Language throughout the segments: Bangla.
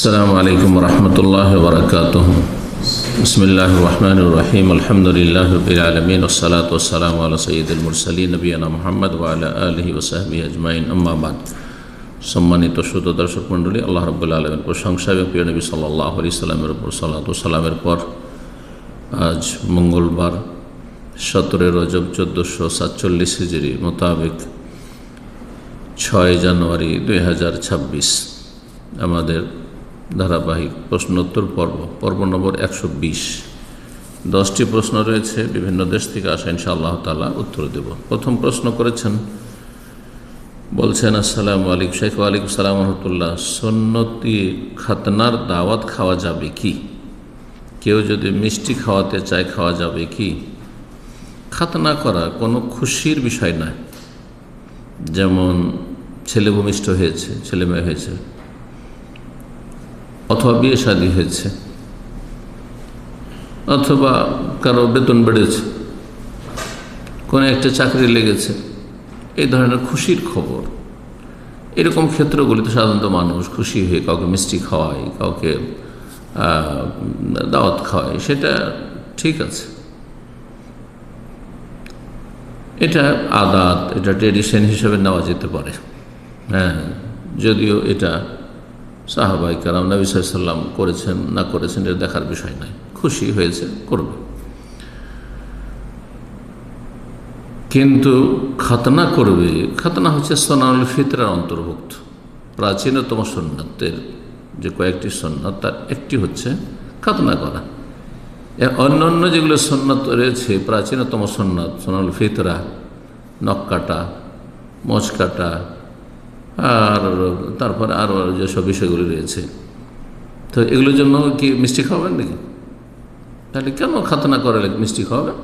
السلام عليكم ورحمة الله وبركاته. بسم الله الرحمن الرحيم. الحمد لله رب العالمين والصلاة والسلام على سيد المرسلين نبينا محمد وعلى آله وصحبه أجمعين. أما بعد, সম্মানিত শ্রোতা দর্শক মণ্ডলী, আল্লাহ রাব্বুল আলামিনের প্রশংসা এবং প্রিয় নবী সাল্লাল্লাহু আলাইহি সাল্লামের উপর সালাতু ওয়া সালামের পর আজ মঙ্গলবার 17 রজব 1447 হিজরি মোতাবেক 6 জানুয়ারি 2026 আমাদের ধারাবাহিক প্রশ্নোত্তর পর্ব নম্বর 120। 10টি প্রশ্ন রয়েছে, বিভিন্ন দেশ থেকে আসা, ইনশাআল্লাহ তাআলা উত্তর দেব। প্রথম প্রশ্ন করেছেন, বলছেন, আসসালামু আলাইকুম শেখ। ওয়ালাইকুম সালাম রহমতুল্লাহ। সুন্নতি খাতনার দাওয়াত খাওয়া যাবে কি? কেউ যদি মিষ্টি খাওয়াতে চায়, খাওয়া যাবে কি? খাতনা করা কোনো খুশির বিষয় নয়। যেমন ছেলে ভূমিষ্ঠ হয়েছে, ছেলে মেয়ে হয়েছে, অথবা বিয়ে শাদী হয়েছে, অথবা কারো বেতন বেড়েছে, কোনো একটা চাকরি লেগেছে, এই ধরনের খুশির খবর, এরকম ক্ষেত্রগুলিতে সাধারণত মানুষ খুশি হয়ে কাউকে মিষ্টি খাওয়ায়, কাউকে দাওয়াত খাওয়ায়, সেটা ঠিক আছে। এটা আদাত, এটা ট্রেডিশন হিসেবে নেওয়া যেতে পারে। হ্যাঁ, যদিও এটা সাহাবায়ে কেরাম নবী সাল্লাল্লাহু আলাইহি ওয়াসাল্লাম করেছেন না করেছেন এটা দেখার বিষয় নয়, খুশি হয়েছে করবে। কিন্তু খাতনা করবে, খাতনা হচ্ছে সুন্নাতুল ফিতরার অন্তর্ভুক্ত, প্রাচীনতম সুন্নাতের যে কয়েকটি সুন্নাত তার একটি হচ্ছে খাতনা করা। অন্য অন্য যেগুলো সুন্নাত রয়েছে, প্রাচীনতম সুন্নাত, সুন্নাতুল ফিতরা, নখ কাটা, মোচ কাটা, আর তারপরে আরও যেসব বিষয়গুলি রয়েছে, তো এগুলোর জন্য কি মিষ্টি খাওয়াবেন নাকি? তাহলে কেন খাতনা করালে মিষ্টি খাওয়াবেন?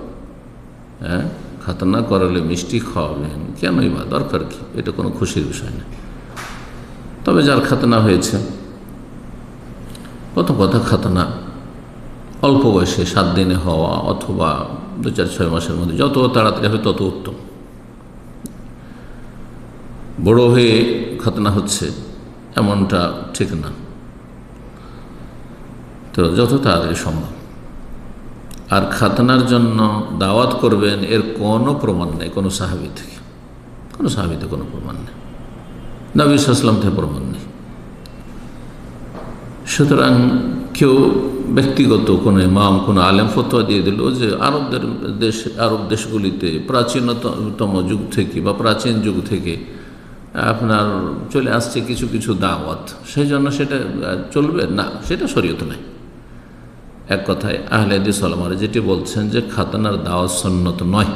হ্যাঁ, খাতনা করালে মিষ্টি খাওয়াবেন কেনই বা, দরকার কি? এটা কোনো খুশির বিষয় না। তবে যার খাতনা হয়েছে, প্রথম কথা, খাতনা অল্প বয়সে 7 দিনে হওয়া অথবা 2-4-6 মাসের মধ্যে, যত তাড়াতাড়ি হবে তত উত্তম। বড় হয়ে খাতনা হচ্ছে এমনটা ঠিক না, তো যত তাড়াতাড়ি সম্ভব। আর খাতনার জন্য দাওয়াত করবেন এর কোনো প্রমাণ নেই কোনো সাহাবী থেকে, কোনো সাহাবীতে কোনো প্রমাণ নেই, নবী সাল্লাল্লাহু আলাইহি ওয়াসাল্লাম থেকে প্রমাণ নেই। সুতরাং কেউ ব্যক্তিগত কোনো ইমাম, কোনো আলেম ফতোয়া দিয়ে দিল যে আরব দেশগুলিতে প্রাচীনতম যুগ থেকে বা প্রাচীন যুগ থেকে আপনার চলে আসছে কিছু কিছু দাওয়াত, সেই জন্য সেটা চলবে না, সেটা শরীয়ত নাই। এক কথায় আহলে হাদিস ওলামারা যেটি বলছেন যে খাতনার দাওয়াত সুন্নত নয়,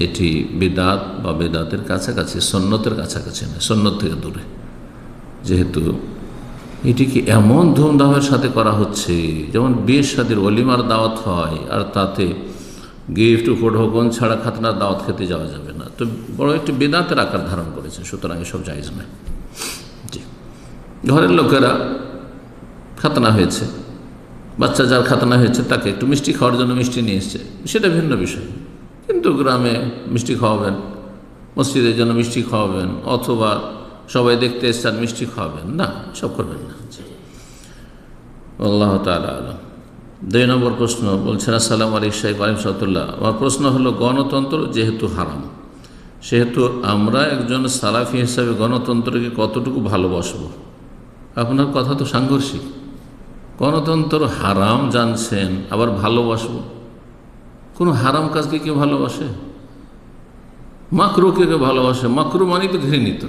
এটি বিদআত বা বিদআতের কাছাকাছি, সুন্নতের কাছাকাছি নয়, সুন্নত থেকে দূরে। যেহেতু এটিকে এমন ধুমধামের সাথে করা হচ্ছে, যেমন বিয়ে শাদীর ওলিমার দাওয়াত হয় আর তাতে গিফট উপঢৌকন ছাড়া খাতনার দাওয়াত খেতে যাওয়া যাবে না, তো বড় একটি বিদআতের আকার ধারণ করেছে। সুতরাং এসব জায়েজ নয়। জি, ঘরের লোকেরা খাতনা হয়েছে, বাচ্চা যার খাতনা হয়েছে তাকে একটু মিষ্টি খাওয়ার জন্য মিষ্টি নিয়ে এসছে, সেটা ভিন্ন বিষয়। কিন্তু গ্রামে মিষ্টি খাওয়াবেন, মসজিদের জন্য মিষ্টি খাওয়াবেন, অথবা সবাই দেখতে এসছেন মিষ্টি খাওয়াবেন না, সব করবেন না। আল্লাহ তাআলা আলাম। 2 নম্বর প্রশ্ন, বলছেন, আসসালামু আলাইকুম শেখ। ওয়ালাইকুম সালাম। আমার প্রশ্ন হলো, গণতন্ত্র যেহেতু হারাম, সেহেতু আমরা একজন সালাফি হিসাবে গণতন্ত্রকে কতটুকু ভালোবাসবো? আপনার কথা তো সাংঘর্ষিক। গণতন্ত্র হারাম জানছেন, আবার ভালোবাসবো? কোনো হারাম কাজকে কেউ ভালোবাসে? মাকরুকে কেউ ভালোবাসে? মাকরু মানে তো ঘৃণিত,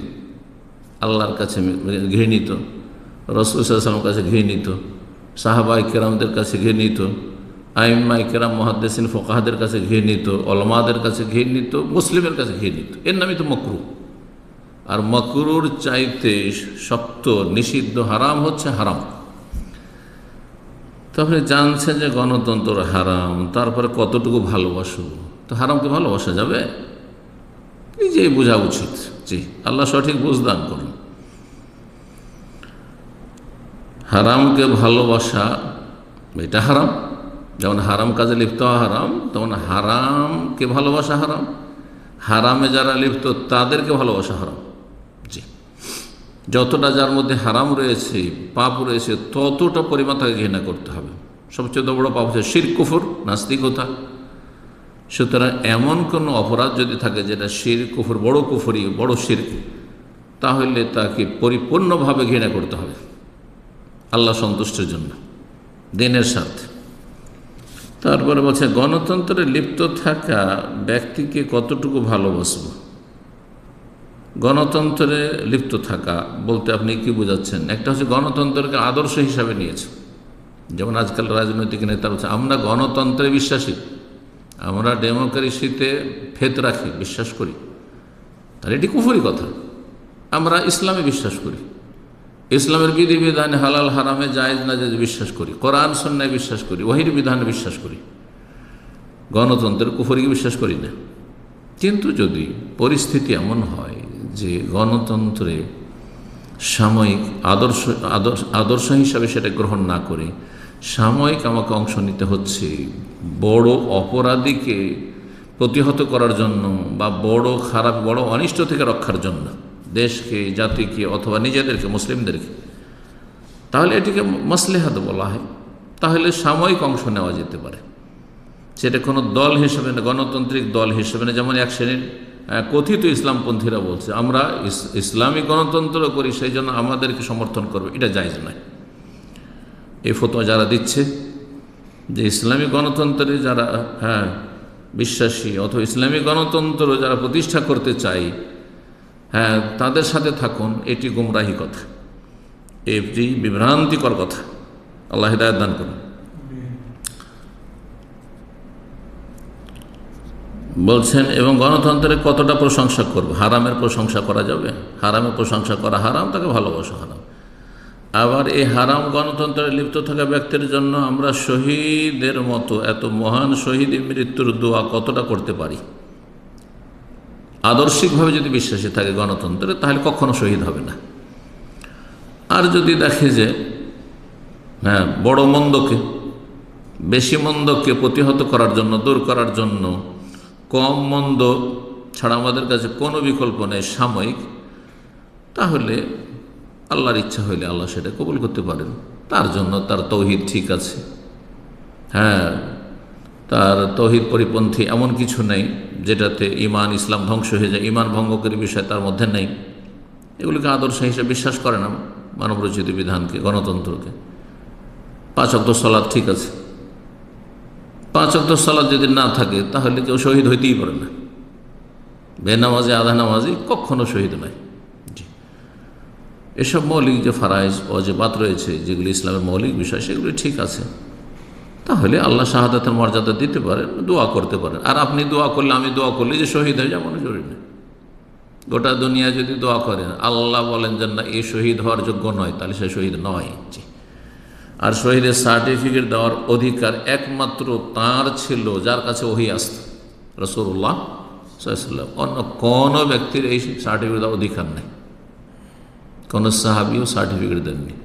আল্লাহর কাছে ঘৃণিত, রাসূল সাল্লাল্লাহু আলাইহি ওয়াসাল্লামের কাছে ঘৃণিত, সাহাবায়ে কেরামদের কাছে ঘৃণিত, আইম্মায়ে কেরাম, মুহাদ্দিসিন, ফুকাহাদের কাছে ঘৃণিত, উলামাদের কাছে ঘৃণিত, মুসলিমের কাছে ঘৃণিত। এর নামই তো মাকরু। আর মাকরুর চাইতে শক্ত নিষিদ্ধ হারাম হচ্ছে হারাম। তারপরে জানছেন যে গণতন্ত্র হারাম, তারপরে কতটুকু ভালোবাসব? তো হারামকে ভালোবাসা যাবে? নিজেই বোঝা উচিত। জি, আল্লাহ সঠিক বুঝ দান করুন। হারামকে ভালোবাসা এটা হারাম, যেমন হারাম কাজে লিপ্ত হওয়া হারাম, তেমন হারামকে ভালোবাসা হারাম, হারামে যারা লিপ্ত তাদেরকে ভালোবাসা হারাম। জি, যতটা যার মধ্যে হারাম রয়েছে, পাপ রয়েছে, ততটা পরিমাণ তাকে ঘৃণা করতে হবে। সবচেয়ে বড় পাপ হচ্ছে শিরক, কুফর, নাস্তিকতা। সুতরাং এমন কোনো অপরাধ যদি থাকে যেটা শিরক, কুফর, বড় কুফরি, বড় শিরক, তাহলে তাকে পরিপূর্ণভাবে ঘৃণা করতে হবে আল্লাহ সন্তুষ্টের জন্য, দিনের স্বার্থে। তারপরে বলছে গণতন্ত্রে লিপ্ত থাকা ব্যক্তিকে কতটুকু ভালোবাসবো। গণতন্ত্রে লিপ্ত থাকা বলতে আপনি কি বোঝাচ্ছেন? একটা হচ্ছে গণতন্ত্রকে আদর্শ হিসাবে নিয়েছে, যেমন আজকাল রাজনৈতিক নেতা বলছে আমরা গণতন্ত্রে বিশ্বাসী, আমরা ডেমোক্রেসিতে ফেত রাখি, বিশ্বাস করি। তাহলে এটি কুফরি কথা। আমরা ইসলামে বিশ্বাস করি, ইসলামের বিধিবিধানে হালাল হারামে জায়েজ না জায়েজ বিশ্বাস করি, কোরআন সুন্নায় বিশ্বাস করি, ওহির বিধানে বিশ্বাস করি, গণতন্ত্রের কুফরিকে বিশ্বাস করি না। কিন্তু যদি পরিস্থিতি এমন হয় যে গণতন্ত্রে সাময়িক আদর্শ হিসাবে সেটা গ্রহণ না করে সাময়িক আমাকে অংশ নিতে হচ্ছে বড় অপরাধীকে প্রতিহত করার জন্য বা বড় খারাপ, বড় অনিষ্ট থেকে রক্ষার জন্য, দেশকে, জাতিকে অথবা নিজেদেরকে, মুসলিমদেরকে, তাহলে এটিকে মাসলেহাত বলা হয়। তাহলে সাময়িক অংশ নেওয়া যেতে পারে, সেটা কোনো দল হিসেবে না, গণতান্ত্রিক দল হিসেবে না। যেমন এক শ্রেণীর কথিত ইসলামপন্থীরা বলছে আমরা ইসলামী গণতন্ত্র করি, সেই জন্য আমাদেরকে সমর্থন করবে, এটা জায়েজ নয়। এই ফতোয়া যারা দিচ্ছে যে ইসলামী গণতন্ত্রে যারা বিশ্বাসী অথবা ইসলামী গণতন্ত্র যারা প্রতিষ্ঠা করতে চায়, তাদের সাথে থাকুন, এটি গুমরাহি কথা, এটি বিভ্রান্তিকর কথা। আল্লাহ হিদায়াত দান করুন। বলছেন এবং গণতন্ত্রের কতটা প্রশংসা করব? হারামের প্রশংসা করা যাবে? হারামের প্রশংসা করা হারাম, তাকে ভালোবাসা হারাম। আবার এই হারাম গণতন্ত্রে লিপ্ত থাকা ব্যক্তির জন্য আমরা শহীদের মতো, এত মহান শহীদের মৃত্যুর দোয়া কতটা করতে পারি? আদর্শিকভাবে যদি বিশ্বাসী থাকে গণতন্ত্রে, তাহলে কখনো শহীদ হবে না। আর যদি দেখে যে বড় মন্দকে, বেশি মন্দকে প্রতিহত করার জন্য, দূর করার জন্য কম মন্দ ছাড়া আমাদের কাছে কোনো বিকল্প নেই সাময়িক, তাহলে আল্লাহর ইচ্ছা হইলে আল্লাহ সেটা কবুল করতে পারেন। তার জন্য তার তৌহিদ ঠিক আছে, তার তৌহিদ পরিপন্থী এমন কিছু নেই যেটাতে ঈমান ইসলাম ধ্বংস হয়ে যায়, ঈমান ভঙ্গকারী বিষয় তার মধ্যে নেই, এগুলিকে আদর্শ হিসেবে বিশ্বাস করে না মানবরচিত বিধানকে, গণতন্ত্রকে। 5 ওয়াক্ত সালাত ঠিক আছে, 5 ওয়াক্ত সালাত যদি না থাকে তাহলে কেউ শহীদ হইতেই পারে না। বেনামাজি, আধা নামাজি কখনো শহীদ নয়। এসব মৌলিক যে ফারাইজ ও যে বাত রয়েছে, যেগুলি ইসলামের মৌলিক বিষয়, সেগুলি ঠিক আছে, তাহলে আল্লাহ শাহাদাতের মর্যাদা দিতে পারেন, দোয়া করতে পারেন। আর আপনি দোয়া করলে, আমি দোয়া করলে যে শহীদ হয়ে যাবো, জরুরি নেই। গোটা দুনিয়া যদি দোয়া করেন, আল্লাহ বলেন যে না এই শহীদ হওয়ার যোগ্য নয়, তাহলে সে শহীদ নয়। আর শহীদের সার্টিফিকেট দেওয়ার অধিকার একমাত্র তার ছিল যার কাছে ওহী আসত, রাসূলুল্লাহ সাল্লাল্লাহু আলাইহি ওয়াসাল্লাম। অন্য কোনো ব্যক্তির এই সার্টিফিকেট দেওয়ার অধিকার নেই। কোনো সাহাবিও সার্টিফিকেট দেননি,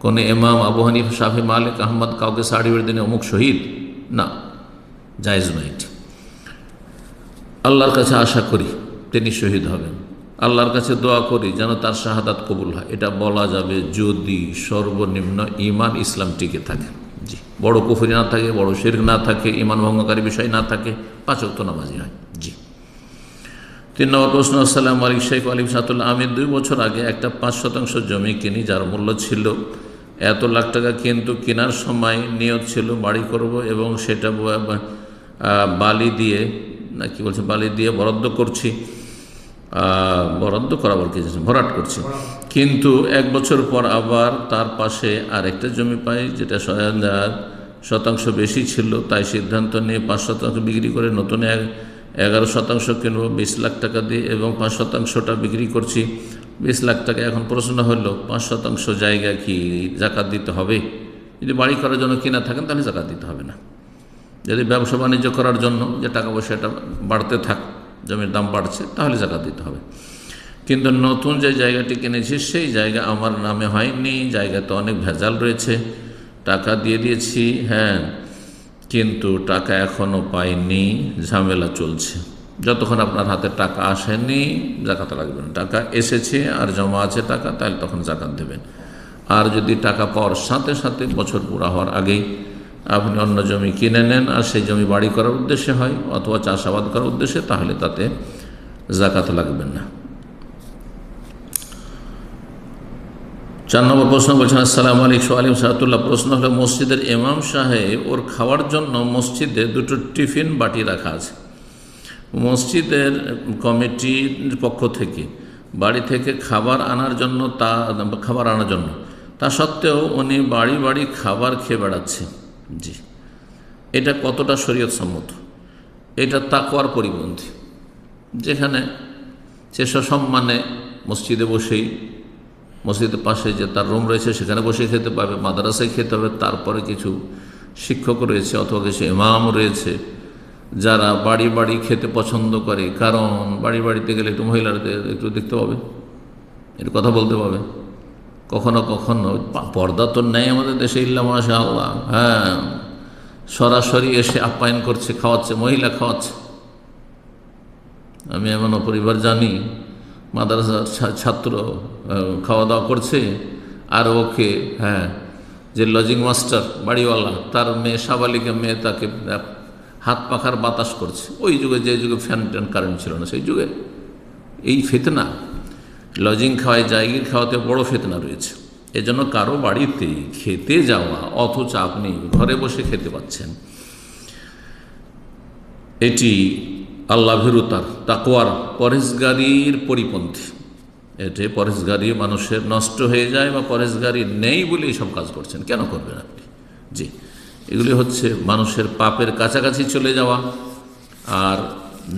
কোনো ইমাম আবু হানিফা, শাফি, মালিক, আহমদ কাউকে সার্টিফিকেট দেন অমুক শহীদ, না, জায়েজ নয়। আল্লাহর কাছে আশা করি তিনি শহীদ হবেন, আল্লাহর কাছে দোয়া করি যেন তার শাহাদাত কবুল হয়, এটা বলা যাবে যদি সর্বনিম্ন ঈমান ইসলাম টিকে থাকে। জি, বড় কুফরি না থাকে, বড় শিরক না থাকে, ঈমান ভঙ্গকারী বিষয় না থাকে, 5 ওয়াক্ত নামাজি হয়। জি। 3 নম্বর প্রশ্ন। আসসালামু আলাইকুম শেখ আলিম সাতুল্লাহ, আমি 2 বছর আগে একটা 5% জমি কিনি, যার মূল্য ছিল এত লাখ টাকা, কিন্তু কেনার সময় নিয়ত ছিল বাড়ি করব এবং সেটা বালি দিয়ে না কি বলছে, বালি দিয়ে বরাদ্দ করছি, বরাদ্দ করাবার কি ভরাট করছি, কিন্তু 1 বছর পর আবার তার পাশে আরেকটা জমি পাই যেটা 11% বেশি ছিল, তাই সিদ্ধান্ত নিয়ে 5% বিক্রি করে নতুন 11% কিনব 20 লাখ টাকা দিয়ে এবং 5%টা বিক্রি করছি 20 লাখ টাকা। এখন প্রশ্ন হলো 5% জায়গা কি জাকাত দিতে হবে? যদি বাড়ি করার জন্য কিনা থাকেন তাহলে জাকাত দিতে হবে না। যদি ব্যবসা বাণিজ্য করার জন্য যে টাকা পয়সাটা বাড়তে থাক, জমির দাম বাড়ছে, তাহলে জাকাত দিতে হবে। কিন্তু নতুন যে জায়গাটি কিনেছি সেই জায়গা আমার নামে হয়নি, জায়গাতে অনেক ভেজাল রয়েছে, টাকা দিয়ে দিয়েছি, কিন্তু টাকা এখনও পাইনি, ঝামেলা চলছে, যতক্ষণ আপনার হাতে টাকা আসেনি জাকাত লাগবে না। টাকা এসেছে আর জমা আছে টাকা, তাহলে তখন জাকাত দেবেন। আর যদি টাকা পাওয়ার সাথে সাথে বছর পুরা হওয়ার আগেই আপনি অন্য জমি কিনে নেন আর সেই জমি বাড়ি করার উদ্দেশ্যে হয় অথবা চাষাবাদ করার উদ্দেশ্যে, তাহলে তাতে জাকাত লাগবে না। 4 নম্বর প্রশ্ন বলছেন, আসসালামু আলাইকুম ওয়ালাইকুম সালাতুল্লাহ। প্রশ্ন হলো, মসজিদের ইমাম সাহেব ওর খাওয়ার জন্য মসজিদে দুটো টিফিন বাটি রাখা আছে। মসজিদের কমিটির পক্ষ থেকে বাড়ি থেকে খাবার আনার জন্য তা সত্ত্বেও উনি বাড়ি বাড়ি খাবার খেয়ে বেড়াচ্ছে। জি, এটা কতটা শরীয়ত সম্মত? এটা তাকওয়ার পরিপন্থী। যেখানে সে সসম্মানে মসজিদে বসেই, মসজিদের পাশে যে তার রুম রয়েছে সেখানে বসে খেতে পারবে, মাদ্রাসায় খেতে হবে, তারপরে কিছু শিক্ষক রয়েছে অথবা কিছু ইমাম রয়েছে যারা বাড়ি বাড়ি খেতে পছন্দ করে। কারণ বাড়ি বাড়িতে গেলে একটু মহিলাদের একটু দেখতে পাবে, একটু কথা বলতে পাবে। কখনো কখনো পর্দা তো নেই আমাদের দেশে, ইল্লা মাশাআল্লাহ, হ্যাঁ, সরাসরি এসে আপ্যায়ন করছে, খাওয়াচ্ছে, মহিলা খাওয়াচ্ছে। আমি এমনও পরিবার জানি, মাদ্রাসার ছাত্র খাওয়া দাওয়া করছে আর ওকে, হ্যাঁ, যে লজিং মাস্টার বাড়িওয়ালা, তার মেয়ে, সাবালিকা মেয়ে, তাকে হাত পাখার বাতাস করছে। ওই যুগে, যে যুগে ফ্যান ট্যান কারেন্ট ছিল না, সেই যুগে এই ফিতনা, লজিং খাওয়ায়, জায়গির খাওয়াতে বড় ফিতনা রয়েছে। এজন্য কারো বাড়িতে খেতে যাওয়া অথচ আপনি ঘরে বসে খেতে পাচ্ছেন, এটি আল্লাহ ভীরুতার, তাকওয়ার, পরেশগারির পরিপন্থী। এতে পরেশগারি মানুষের নষ্ট হয়ে যায়, বা পরেশগারি নেই বলে এইসব কাজ করছেন। কেন করবেন আপনি? জি, এগুলি হচ্ছে মানুষের পাপের কাছাকাছি চলে যাওয়া আর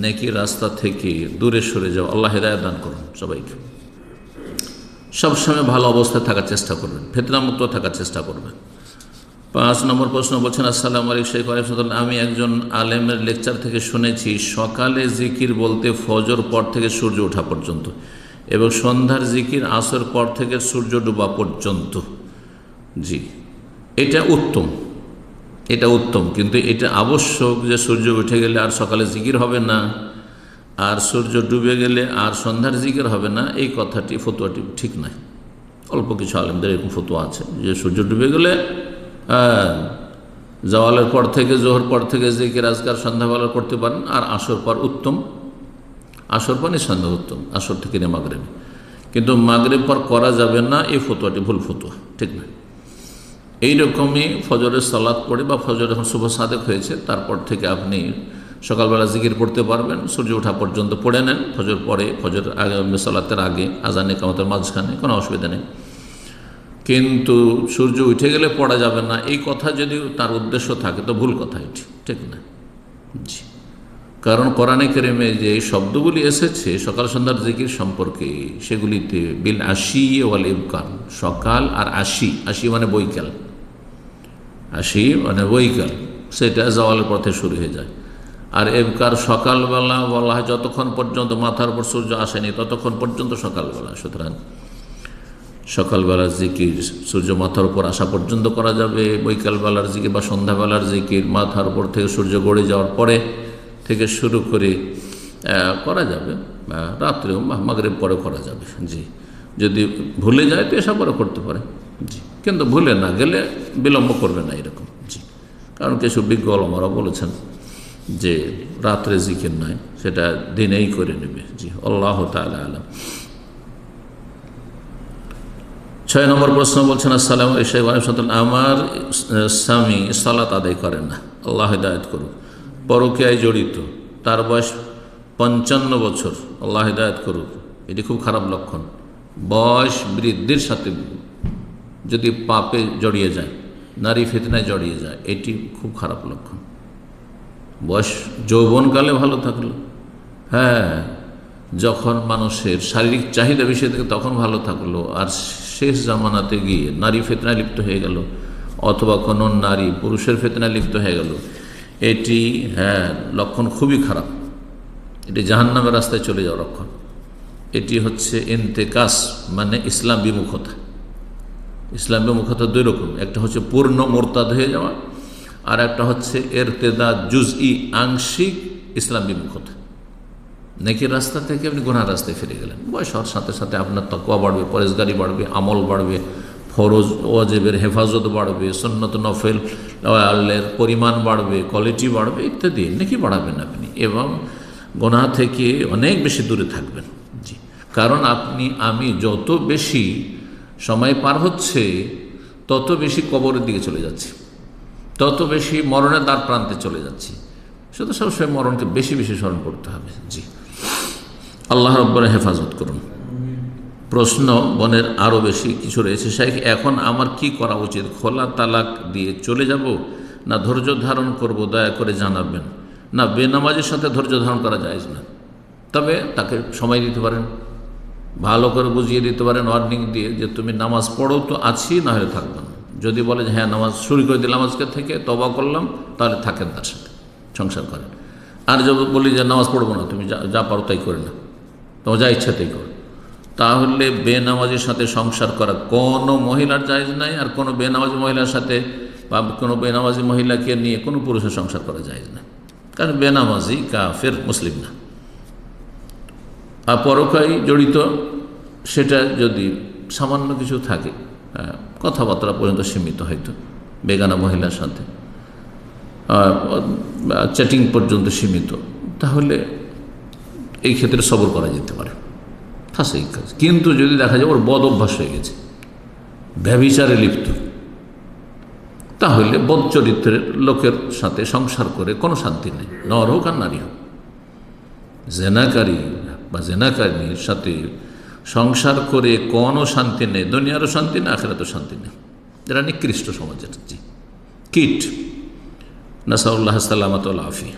নেকির রাস্তা থেকে দূরে সরে যাওয়া। আল্লাহ হেদায়েত দান করুন সবাইকে। সবসময় ভালো অবস্থায় থাকার চেষ্টা করবেন, ফিতনামুক্ত থাকার চেষ্টা করবেন। 5 নম্বর প্রশ্ন বলছেন, আসসালামু আলাইকুম শেখ ওয়ালাইকুম। আমি একজন আলেমের লেকচার থেকে শুনেছি সকালে জিকির বলতে ফজর পর থেকে সূর্য ওঠা পর্যন্ত, এবং সন্ধ্যার জিকির আসর পর থেকে সূর্য ডোবা পর্যন্ত। জি, এটা উত্তম, এটা উত্তম, কিন্তু এটা আবশ্যক যে সূর্য উঠে গেলে আর সকালে জিকির হবে না, আর সূর্য ডুবে গেলে আর সন্ধ্যার জিকির হবে না, এই কথাটি, ফতোয়াটি ঠিক নয়। অল্প কিছু আলেমদের এরকম ফতোয়া আছে যে সূর্য ডুবে গেলে জাওয়ালের পর থেকে, জোহর পর থেকে জিকির আজকার সন্ধ্যাবেলা করতে পারেন, আর আসর পর উত্তম, আসর পর সন্ধ্যা উত্তম, আসর থেকে নিয়ে মাগরিব। কিন্তু মাগরিব পর করা যাবে না, এই ফতোয়াটি ভুল ফতোয়া, ঠিক না। এইরকমই ফজরের সালাত পড়ে বা ফজর যখন শুভ সাদেক হয়েছে তারপর থেকে আপনি সকালবেলা জিকির পড়তে পারবেন, সূর্য ওঠা পর্যন্ত পড়ে নেন। ফজর পরে, ফজর আগে, সালাতের আগে, আজান ইকামতের মাঝখানে, কোনো অসুবিধা নেই। কিন্তু সূর্য উঠে গেলে পড়া যাবে না, এই কথা যদি তার উদ্দেশ্য থাকে তো ভুল কথা, এটি ঠিক না। জি, কারণ কোরআনে কারিমে যে শব্দগুলি এসেছে সকাল সন্ধ্যার জিকির সম্পর্কে, সেগুলিতে বিল আশি ওয়াল ইবকার, সকাল আর আশি, আশি মানে বৈকাল, আশি মানে বৈকাল, সেটা জাওয়ালের পথে শুরু হয়ে যায়। আর এবকার সকালবেলা বলা হয় যতক্ষণ পর্যন্ত মাথার উপর সূর্য আসেনি ততক্ষণ পর্যন্ত সকালবেলা। সুতরাং সকালবেলার জিকির সূর্য মাথার উপর আসা পর্যন্ত করা যাবে, বৈকালবেলার জিকির বা সন্ধ্যাবেলার জিকির মাথার উপর থেকে সূর্য গড়ে যাওয়ার পরে থেকে শুরু করে করা যাবে, রাত্রেও মাগরিব পরে করা যাবে। জি, যদি ভুলে যায় তো এসব পরে করতে পারে। জি, কিন্তু ভুলে না গেলে বিলম্ব করবে না এরকম। জি, কারণ কিছু বিজ্ঞ ওলামারা বলেছেন যে রাত্রে জিকির নয়, সেটা দিনেই করে নেবে। জি, আল্লাহু তাআলা আলাম। 6 নম্বর প্রশ্ন বলছেন, আসসালামু আলাইকুম। আমার স্বামী সালাত আদায় করেন না, আল্লাহ হিদায়াত করুন, পরকীয়ায় জড়িত, তার বয়স 55 বছর, আল্লাহ হিদায়াত করুক। এটি খুব খারাপ লক্ষণ। বয়স বৃদ্ধির সাথে যদি পাপে জড়িয়ে যায়, নারী ফিতনায় জড়িয়ে যায়, এটি খুব খারাপ লক্ষণ। বয়স যৌবনকালে ভালো থাকলো, হ্যাঁ, যখন মানুষের শারীরিক চাহিদা বেশি থাকে তখন ভালো থাকলো, আর শেষ জামানাতে গিয়ে নারী ফিতনায় লিপ্ত হয়ে গেল, অথবা কোনো নারী পুরুষের ফিতনায় লিপ্ত হয়ে গেল, এটি, হ্যাঁ, লক্ষণ খুবই খারাপ। এটি জাহান্নামের রাস্তায় চলে যাওয়ার লক্ষণ। এটি হচ্ছে ইন্তেকাস, মানে ইসলাম বিমুখতা। ইসলাম বিমুখতা দুই রকম, একটা হচ্ছে পূর্ণ মোরতাদ হয়ে যাওয়া, আর একটা হচ্ছে ইরতেদাদ জুজই, আংশিক ইসলাম বিমুখতা। নেকির রাস্তা থেকে আপনি গুনাহর রাস্তায় ফিরে গেলেন। বয়স হওয়ার সাথে সাথে আপনার তাকওয়া বাড়বে, পরেজগারি বাড়বে, আমল বাড়বে, ফরজ ওয়াজিবের হেফাজত বাড়বে, সুন্নত নফল এর পরিমাণ বাড়বে, কোয়ালিটি বাড়বে ইত্যাদি নেকি বাড়াবেন আপনি, এবং গুনাহ থেকে অনেক বেশি দূরে থাকবেন। জি, কারণ আমি যত বেশি সময় পার হচ্ছে তত বেশি কবরের দিকে চলে যাচ্ছি, তত বেশি মরণের দ্বার প্রান্তে চলে যাচ্ছি। শুধু সবসময় মরণকে বেশি বেশি স্মরণ করতে হবে। জি, আল্লাহ রাব্বুল হেফাজত করুন। প্রশ্ন বনের আরও বেশি কিছু রয়েছে। শাইখ, এখন আমার কি করা উচিত? খোলা তালাক দিয়ে চলে যাব না ধৈর্য ধারণ করব? দয়া করে জানাবেন। না, বেনামাজের সাথে ধৈর্য ধারণ করা যায় না, তবে তাকে সময় দিতে পারেন, ভালো করে বুঝিয়ে দিতে পারেন ওয়ার্নিং দিয়ে যে তুমি নামাজ পড়ো তো আছি, না হলে থাকবেন। যদি বলে যে হ্যাঁ নামাজ শুরু করে দিলাম আজকে থেকে, তওবা করলাম, তাহলে থাকেন তার সাথে, সংসার করেন। আর যদি বলি যে নামাজ পড়বো না, তুমি যা পারো তাই করে না, তোমার যা ইচ্ছা তাই করো, তাহলে বেনামাজির সাথে সংসার করা কোনো মহিলার জায়েজ নাই। আর কোনো বেনামাজি মহিলার সাথে বা কোনো বেনামাজি মহিলাকে নিয়ে কোনো পুরুষের সংসার করা জায়েজ না, কারণ বেনামাজি কাফের, মুসলিম না। আর পরকায় জড়িত সেটা যদি সামান্য কিছু থাকে, কথাবার্তা পর্যন্ত সীমিত, হয়তো বেগানা মহিলার সাথে চ্যাটিং পর্যন্ত সীমিত, তাহলে এই ক্ষেত্রে সবর করা যেতে পারে, ফাঁসেই কাজ। কিন্তু যদি দেখা যায় ওর বদ অভ্যাস হয়ে গেছে, ব্যভিচারে লিপ্ত, তাহলে বদ চরিত্রের লোকের সাথে সংসার করে কোনো শান্তি নেই, নর হোক আর নারী হোক। জেনাকারী বা জেনাকারীর সাথে সংসার করে কোনো শান্তি নেই, দুনিয়ারও শান্তি নেই, আখিরাতেও শান্তি নেই। এরা নিকৃষ্ট সমাজের কীট। নাসাউল্লাহ সাল্লামাত আফিয়া।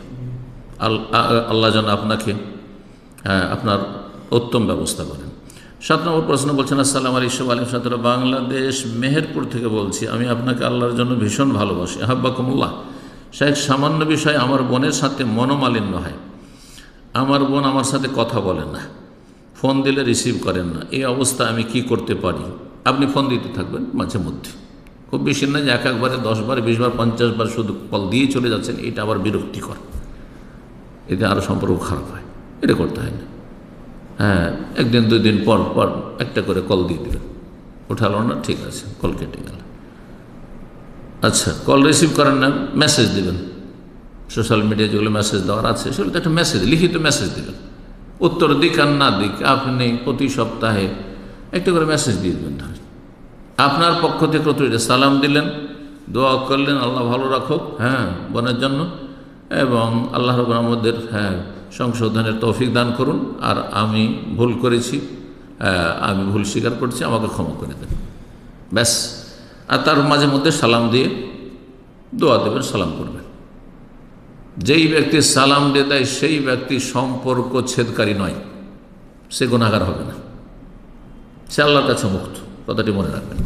আল্লাহ যেন আপনাকে আপনার উত্তম ব্যবস্থা করেন। 7 নম্বর প্রশ্ন বলছেন, আসসালামু আলাইকুম, বাংলাদেশ মেহেরপুর থেকে বলছি। আমি আপনাকে আল্লাহর জন্য ভীষণ ভালোবাসি, আহাব্বাকুমুল্লাহ। শাইখ, সামান্য বিষয় আমার বোনের সাথে মনোমালিন্য হয়। আমার বোন আমার সাথে কথা বলে না, ফোন দিলে রিসিভ করেন না। এই অবস্থা আমি কি করতে পারি? আপনি ফোন দিতে থাকবেন মাঝে মধ্যে, খুব বেশি না যে একবারে 10 বার 20 বার 50 বার শুধু কল দিয়ে চলে যাচ্ছেন, এটা আবার বিরক্তিকর, এতে আরও সম্পর্ক খারাপ হয়। এটা করতে হয় না। হ্যাঁ, 1 দিন 2 দিন পর পর একটা করে কল দিয়ে দিলেন, উঠালো না, ঠিক আছে, কল কেটে গেল। আচ্ছা, কল রিসিভ করেন না, মেসেজ দেবেন। সোশ্যাল মিডিয়ায় যেগুলো মেসেজ দেওয়ার আছে সেগুলো তো একটা মেসেজ, লিখিত মেসেজ দেবেন। উত্তর দিক আর না দিক, আপনি প্রতি সপ্তাহে একটা করে মেসেজ দিয়ে দেবেন। ধরেন আপনার পক্ষ থেকে তো সালাম দিলেন, দোয়া করলেন আল্লাহ ভালো রাখুক, হ্যাঁ, বোনের জন্য, এবং আল্লাহ রাব্বুল আমাদের সংশোধনের তৌফিক দান করুন, আর আমি ভুল করেছি, আমি ভুল স্বীকার করছি, আমাকে ক্ষমা করে দেন, ব্যাস। আর তার মাঝে মধ্যে সালাম দিয়ে দোয়া দেবেন, সালাম করবেন। যেই ব্যক্তি সালাম দিয়ে দেয় সেই ব্যক্তি সম্পর্ক ছেদকারী নয়, সে গুনাহগার হবে না, সে আল্লাহর কাছে মুক্ত। কথাটি মনে রাখবেন।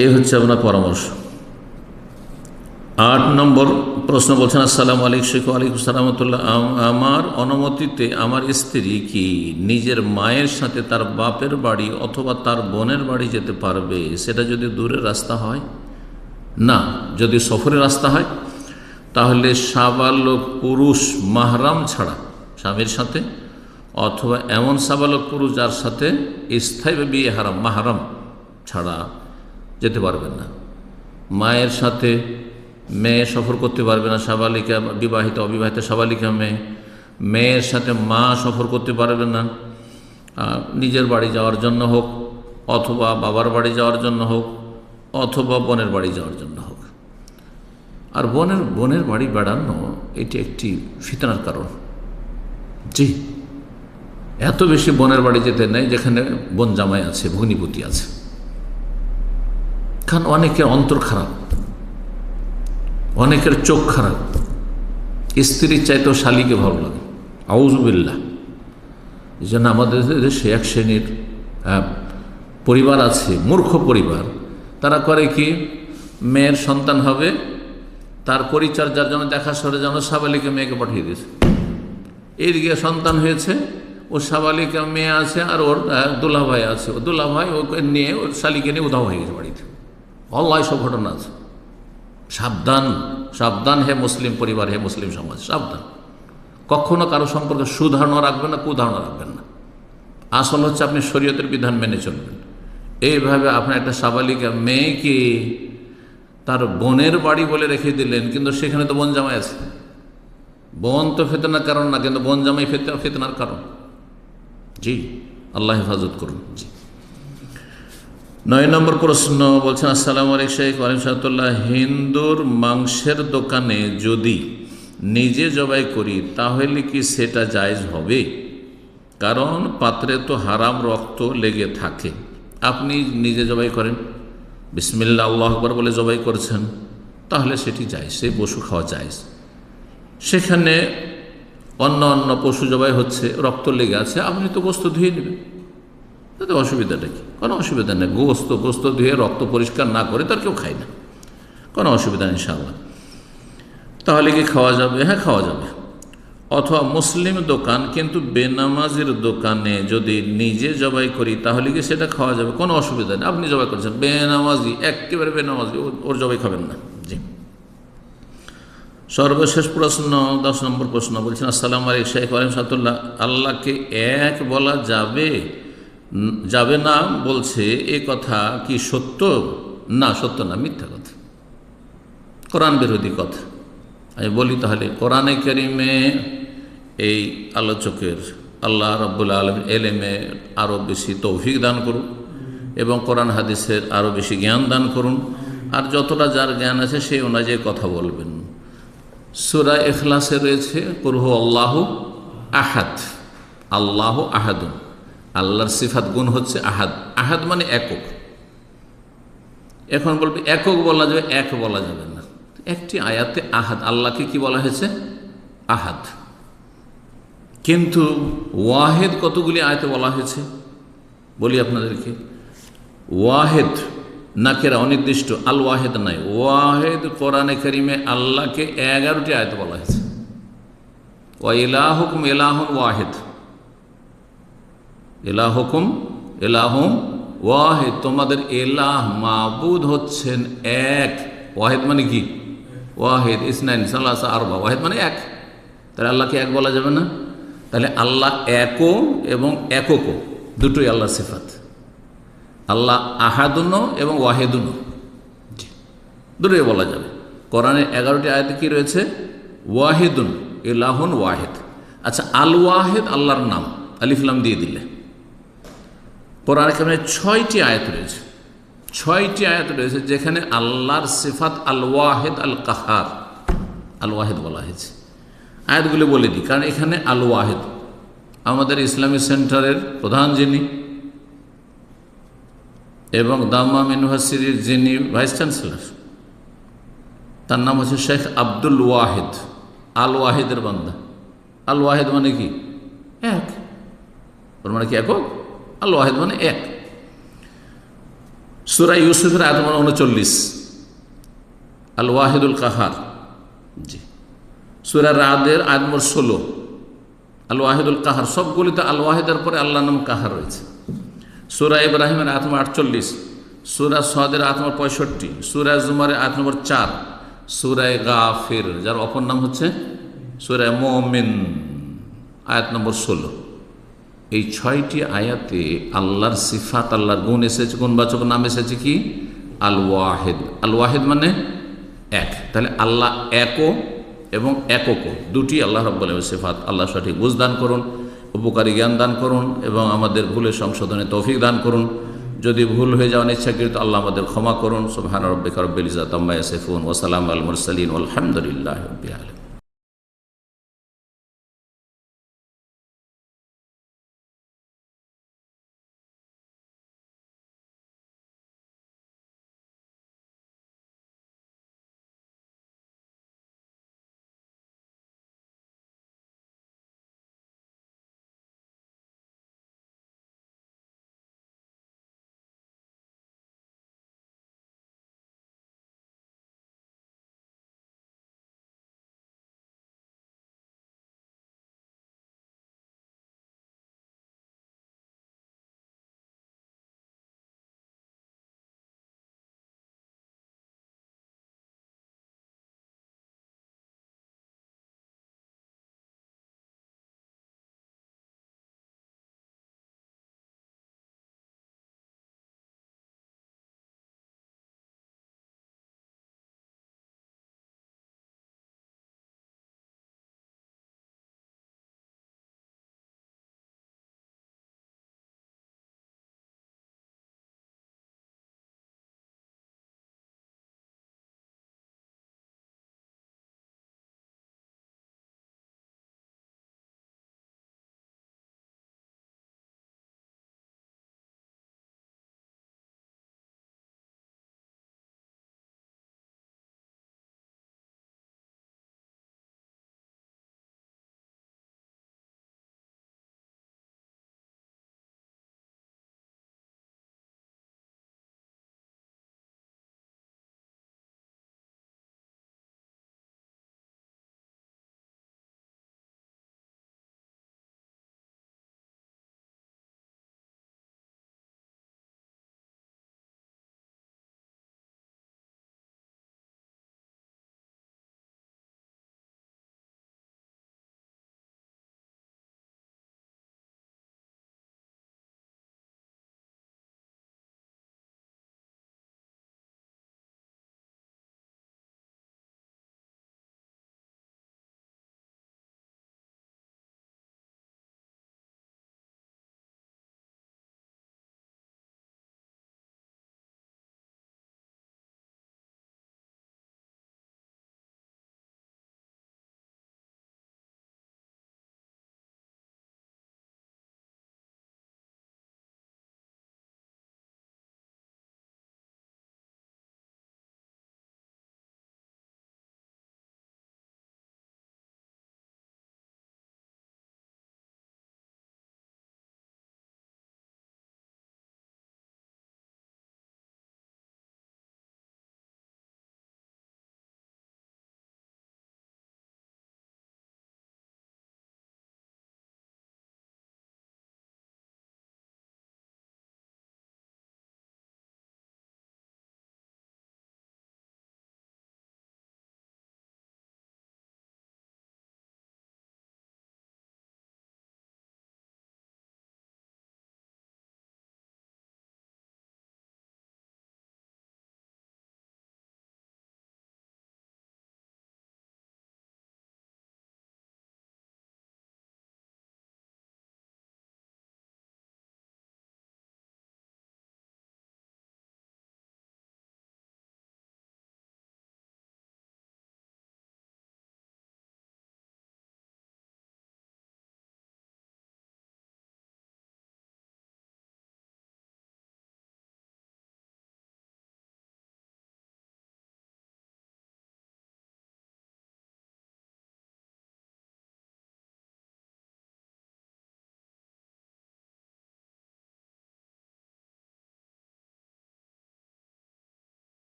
এই হচ্ছে আপনার পরামর্শ। 8 নম্বর প্রশ্ন বলছেন, আসসালামু আলাইকুম। ওয়ালাইকুম সালামতুল্লাহ। আমার অনুমতিতে আমার স্ত্রী কি নিজের মায়ের সাথে তার বাপের বাড়ি অথবা তার বোনের বাড়ি যেতে পারবে, সেটা যদি দূরের রাস্তা হয়? না, যদি সফরের রাস্তা হয় তাহলে সাবালক পুরুষ মাহরাম ছাড়া স্বামীর সাথে, অথবা এমন সাবালক পুরুষ যার সাথে স্থায়ী বিয়ে হারাম, মাহরাম ছাড়া যেতে পারবেন না। মায়ের সাথে মেয়ে সফর করতে পারবে না, সাবালিকা, বিবাহিত অবিবাহিত সাবালিকা মেয়ের সাথে মা সফর করতে পারবে না, নিজের বাড়ি যাওয়ার জন্য হোক, অথবা বাবার বাড়ি যাওয়ার জন্য হোক, অথবা বোনের বাড়ি যাওয়ার জন্য হোক। আর বোনের বাড়ি বেড়ানো এটি একটি ফিতনার কারণ। জি, এত বেশি বোনের বাড়ি যেতে নেই যেখানে বোন জামাই আছে, ভগ্নিপতি আছে। কারণ অনেকের অন্তর খারাপ, অনেকের চোখ খারাপ, স্ত্রীর চাইতেও শালীকে ভালো লাগে, আউযুবিল্লাহ। এই জন্য আমাদের দেশে এক শ্রেণীর পরিবার আছে, মূর্খ পরিবার। তারা করে কি, মেয়ের সন্তান হবে, তার পরিচর্যার জন্য, দেখাশোনার জন্য সাবালিকা মেয়েকে পাঠিয়ে দিয়েছে। এইদিকে সন্তান হয়েছে, ও সাবালিকা মেয়ে আছে, আর ওর দুলাভাই আছে, ও দুলাভাই ওকে নিয়ে, ওর শালিকে নিয়ে উধাও হয়ে গেছে বাড়িতে। আল্লাহ, সব ঘটনা আছে। সাবধান, সাবধান হে মুসলিম পরিবার, হে মুসলিম সমাজ, সাবধান। কখনো কারো সম্পর্কে সুধারণা রাখবেন না, কুধারণা রাখবেন না। আসল হচ্ছে আপনি শরীয়তের বিধান মেনে চলবেন। এইভাবে আপনার একটা সাবালিকা মেয়েকে তার বোনের বাড়ি বলে রেখে দিলেন, কিন্তু সেখানে তো বোন জামাই আছে। বোন তো ফিতনার কারণ না, কিন্তু বোন জামাই ফিতনার কারণ। জি, আল্লাহ হেফাজত করুন। জি, 9 নম্বর প্রশ্ন বলছেন, আসসালামু আলাইকুম শেখ ওয়ালাইকুম সালাতুল্লাহ, হিন্দুর মাংসের দোকানে যদি নিজে জবাই করি তাহলে কি সেটা জায়েজ হবে? কারণ পাত্রে তো হারাম রক্ত লেগে থাকে। আপনি নিজে জবাই করেন, বিসমিল্লাহ আল্লাহু আকবার বলে জবাই করছেন, তাহলে সেটি জায়েজ, সেই পশু খাওয়া জায়েজ। সেখানে অন্য অন্য পশু জবাই হচ্ছে, রক্ত লেগে আছে, আপনি তো গোস্ত ধুয়ে নেবেন, তাতে অসুবিধাটা কি? কোনো অসুবিধা নেই। গোস্ত ধুয়ে রক্ত পরিষ্কার না করে তার কেউ খায় না, কোনো অসুবিধা নেই ইনশাআল্লাহ। তাহলে কি খাওয়া যাবে? হ্যাঁ, খাওয়া যাবে। অথবা মুসলিম দোকান কিন্তু বেনামাজির দোকানে যদি নিজে জবাই করি তাহলে কি সেটা খাওয়া যাবে? কোনো অসুবিধা নেই। আপনি জবাই করছেন, বেনামাজি, একেবারে বেনামাজি, ওর জবাই খাবেন না। জি, সর্বশেষ প্রশ্ন, 10 নম্বর প্রশ্ন বলছেন, আসসালামু আলাইকুম শেখ ওয়ালাইকুম সালাতুল্লাহ, আল্লাহকে এক বলা যাবে না বলছে, এ কথা কি সত্য? না, সত্য না, মিথ্যা কথা, কোরআন বিরোধী কথা। আমি বলি তাহলে কোরআনে কারিমে এই আলোচকের আল্লাহ রাব্বুল আলামিন এলেমে আরও বেশি তৌফিক দান করুন এবং কোরআন হাদিসের আরও বেশি জ্ঞান দান করুন। আর যতটা যার জ্ঞান আছে সেই অনুযায়ী কথা বলবেন। সূরা ইখলাসে রয়েছে কুল হু আল্লাহু আহাদ, আল্লাহু আহাদুন। আল্লাহর সিফাত গুণ হচ্ছে আহাদ। আহাদ মানে একক। এখন বলবে একক বলা যাবে, এক বলা যাবে না। একটি আয়াতে আহাদ, আল্লাহকে কি বলা হয়েছে? আহাদ। কিন্তু ওয়াহেদ কতগুলি আয়াতে বলা হয়েছে বলি আপনাদেরকে। ওয়াহেদ নাকেরা, অনির্দিষ্ট, আল ওয়াহেদ নাই। ওয়াহেদ কোরআনে কারিমে আল্লাহকে 11টি আয়াতে বলা হয়েছে। ওয়া ইলাহুকুম ইলাহুন ওয়াহেদ, ইলাহুকুম ইলাহুম ওয়াহেদ, তোমাদের ইলাহ মাবুদ হচ্ছেন এক। ওয়াহেদ মানে কি? ওয়াহেদ ইসনাইন সালাসা আরবা, ওয়াহেদ মানে এক। তাহলে আল্লাহকে এক বলা যাবে না? তাহলে আল্লাহ একও এবং এককও, দুটোই আল্লাহর সিফাত। আল্লাহ আহাদুনও এবং ওয়াহেদুনও, দুটোই বলা যাবে। কোরআনে 11টি আয়াতে কি রয়েছে? ওয়াহিদুন, ইলাহুন ওয়াহেদ। আচ্ছা, আল ওয়াহেদ আল্লাহর নাম, আলিফ লাম দিয়ে দিলে। কোরআনে কারিমে 6টি আয়াত রয়েছে, 6টি আয়াত রয়েছে যেখানে আল্লাহর সিফাত আল ওয়াহেদ আল কাহার, আল ওয়াহেদ বলা হয়েছে। আয়াতগুলি বলে দিই, কারণ এখানে আল ওয়াহেদ, আমাদের ইসলামী সেন্টারের প্রধান যিনি এবং দাম্মাম ইউনিভার্সিটির যিনি ভাইস চ্যান্সেলর, তার নাম হচ্ছে শেখ আব্দুল ওয়াহেদ। আল ওয়াহেদের বান্দা। আল ওয়াহেদ মানে কি? এক। ওর মানে কি একক? আল ওয়াহেদ মানে এক। সূরা ইউসুফের আয়াত নম্বর 39, আল ওয়াহিদুল কাহার। জি। সূরা রাদের আয়াত নম্বর 16, আল ওয়াহিদুল কাহার। সবগুলিতে আল ওয়াহিদের পরে আল্লাহর নাম কাহার রয়েছে। সূরা ইব্রাহিমের আয়াত নম্বর 48, সূরা সাদের আয়াত নম্বর 65, সূরা জুমারের আয়াত নম্বর 4, সূরা গাফির, যার অপর নাম হচ্ছে সূরা মুমিন, আয়াত নম্বর 16। এই 6টি আয়াতে আল্লাহর সিফাত, আল্লাহর গুণ এসেছে, গুণবাচক নাম এসেছে কি? আল ওয়াহেদ। আল ওয়াহেদ মানে এক। তাহলে আল্লাহ একও এবং এককও, দুটি আল্লাহ রাব্বুল আলামিনের সিফাত। আল্লাহ সঠিক বুঝ দান করুন, উপকারী জ্ঞান দান করুন এবং আমাদের ভুলের সংশোধনে তৌফিক দান করুন। যদি ভুল হয়ে যাওয়া ইচ্ছাকৃত, আল্লাহ আমাদের ক্ষমা করুন। সুবহান রাব্বিকা রাব্বিল ইজ্জাতি আম্মা ইয়াসিফুন ওয়া সালামুন আলাল মুরসালিন ওয়ালহামদুলিল্লাহি রাব্বিল আলামিন।